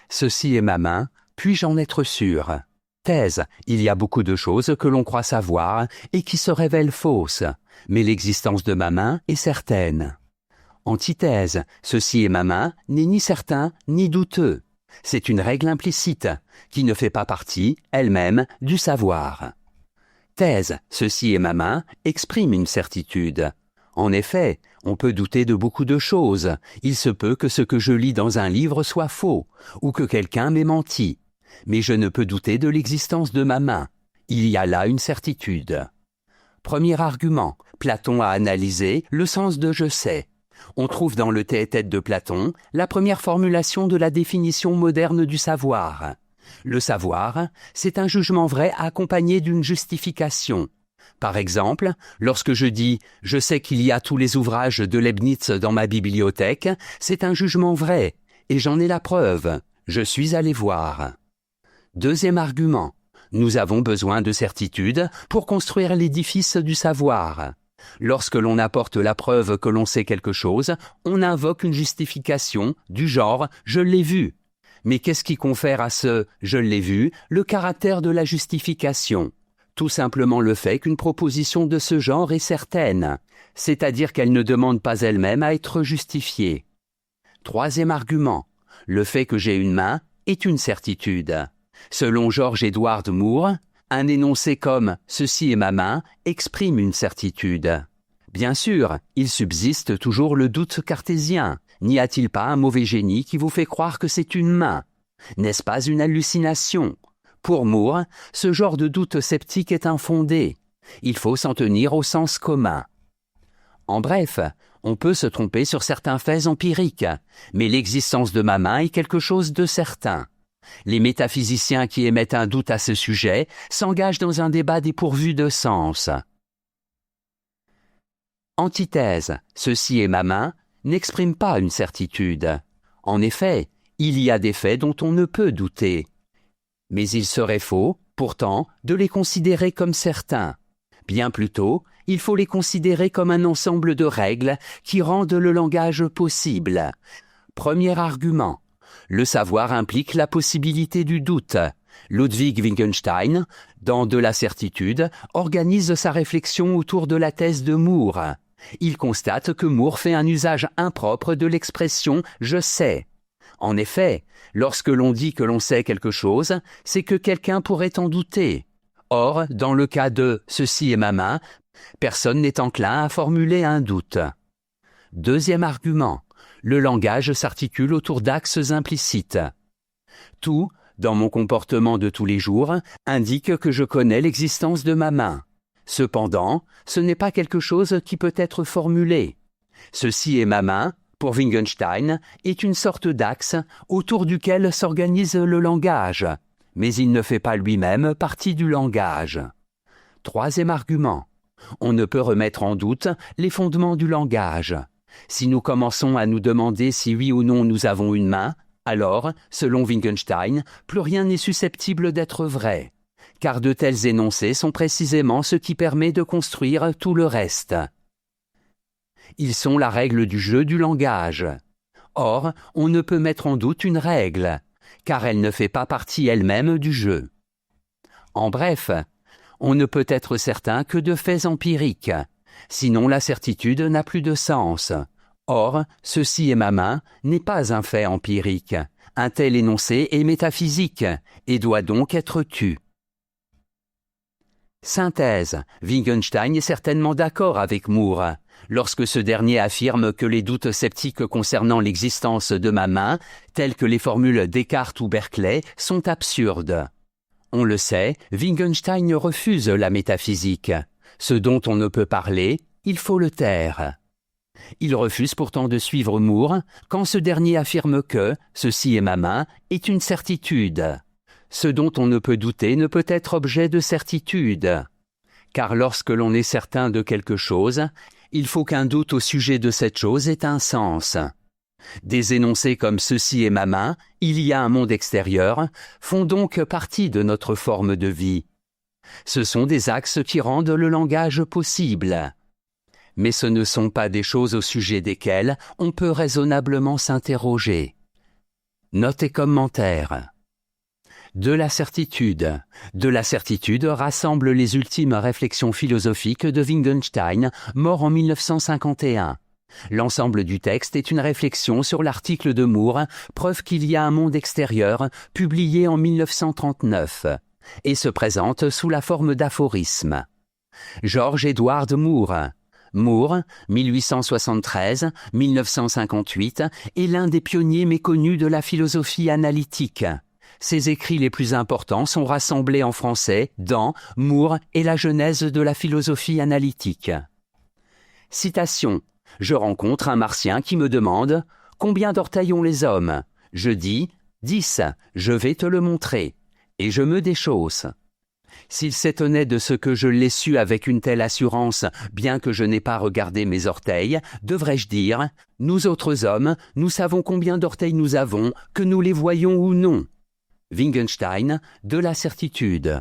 Ceci est ma main, puis-je en être sûr? Thèse, il y a beaucoup de choses que l'on croit savoir et qui se révèlent fausses, mais l'existence de ma main est certaine. Antithèse, ceci est ma main, n'est ni certain ni douteux. C'est une règle implicite, qui ne fait pas partie, elle-même, du savoir. Thèse, ceci est ma main, exprime une certitude. En effet, on peut douter de beaucoup de choses. Il se peut que ce que je lis dans un livre soit faux, ou que quelqu'un m'ait menti. Mais je ne peux douter de l'existence de ma main. Il y a là une certitude. Premier argument, Platon a analysé le sens de « je sais ». On trouve dans le Théétète de Platon la première formulation de la définition moderne du savoir. Le savoir, c'est un jugement vrai accompagné d'une justification. Par exemple, lorsque je dis « je sais qu'il y a tous les ouvrages de Leibniz dans ma bibliothèque », c'est un jugement vrai, et j'en ai la preuve. Je suis allé voir. Deuxième argument, nous avons besoin de certitude pour construire l'édifice du savoir. Lorsque l'on apporte la preuve que l'on sait quelque chose, on invoque une justification du genre « je l'ai vu ». Mais qu'est-ce qui confère à ce « je l'ai vu » le caractère de la justification? Tout simplement le fait qu'une proposition de ce genre est certaine, c'est-à-dire qu'elle ne demande pas elle-même à être justifiée. Troisième argument, le fait que j'ai une main est une certitude. Selon George Edward Moore, un énoncé comme « ceci est ma main » exprime une certitude. Bien sûr, il subsiste toujours le doute cartésien. N'y a-t-il pas un mauvais génie qui vous fait croire que c'est une main? N'est-ce pas une hallucination? Pour Moore, ce genre de doute sceptique est infondé. Il faut s'en tenir au sens commun. En bref, on peut se tromper sur certains faits empiriques, mais l'existence de ma main est quelque chose de certain. Les métaphysiciens qui émettent un doute à ce sujet s'engagent dans un débat dépourvu de sens. Antithèse, ceci est ma main, n'exprime pas une certitude. En effet, il y a des faits dont on ne peut douter. Mais il serait faux, pourtant, de les considérer comme certains. Bien plutôt, il faut les considérer comme un ensemble de règles qui rendent le langage possible. Premier argument. Le savoir implique la possibilité du doute. Ludwig Wittgenstein, dans De la certitude, organise sa réflexion autour de la thèse de Moore. Il constate que Moore fait un usage impropre de l'expression « je sais ». En effet, lorsque l'on dit que l'on sait quelque chose, c'est que quelqu'un pourrait en douter. Or, dans le cas de « ceci est ma main », personne n'est enclin à formuler un doute. Deuxième argument. Le langage s'articule autour d'axes implicites. Tout, dans mon comportement de tous les jours, indique que je connais l'existence de ma main. Cependant, ce n'est pas quelque chose qui peut être formulé. Ceci est ma main, pour Wittgenstein, est une sorte d'axe autour duquel s'organise le langage, mais il ne fait pas lui-même partie du langage. Troisième argument. On ne peut remettre en doute les fondements du langage. Si nous commençons à nous demander si oui ou non nous avons une main, alors, selon Wittgenstein, plus rien n'est susceptible d'être vrai, car de tels énoncés sont précisément ce qui permet de construire tout le reste. Ils sont la règle du jeu du langage. Or, on ne peut mettre en doute une règle, car elle ne fait pas partie elle-même du jeu. En bref, on ne peut être certain que de faits empiriques, sinon la certitude n'a plus de sens. Or, ceci est ma main n'est pas un fait empirique. Un tel énoncé est métaphysique et doit donc être tu. Synthèse. Wittgenstein est certainement d'accord avec Moore, lorsque ce dernier affirme que les doutes sceptiques concernant l'existence de ma main, tels que les formules Descartes ou Berkeley, sont absurdes. On le sait, Wittgenstein refuse la métaphysique. Ce dont on ne peut parler, il faut le taire. Il refuse pourtant de suivre Moore quand ce dernier affirme que « ceci est ma main » est une certitude. Ce dont on ne peut douter ne peut être objet de certitude. Car lorsque l'on est certain de quelque chose, il faut qu'un doute au sujet de cette chose ait un sens. Des énoncés comme « ceci est ma main »,« il y a un monde extérieur » font donc partie de notre forme de vie. Ce sont des axes qui rendent le langage possible. Mais ce ne sont pas des choses au sujet desquelles on peut raisonnablement s'interroger. Notes et commentaires. De la certitude. De la certitude rassemble les ultimes réflexions philosophiques de Wittgenstein, mort en 1951. L'ensemble du texte est une réflexion sur l'article de Moore, preuve qu'il y a un monde extérieur, publié en 1939, et se présente sous la forme d'aphorismes. George Edward Moore. Moore, 1873-1958, est l'un des pionniers méconnus de la philosophie analytique. Ses écrits les plus importants sont rassemblés en français dans Moore et la genèse de la philosophie analytique. Citation. Je rencontre un martien qui me demande « Combien d'orteils ont les hommes ?» Je dis « 10, je vais te le montrer. » Et je me déchausse. S'il s'étonnait de ce que je l'ai su avec une telle assurance, bien que je n'ai pas regardé mes orteils, devrais-je dire « Nous autres hommes, nous savons combien d'orteils nous avons, que nous les voyons ou non. » Wittgenstein, de la certitude.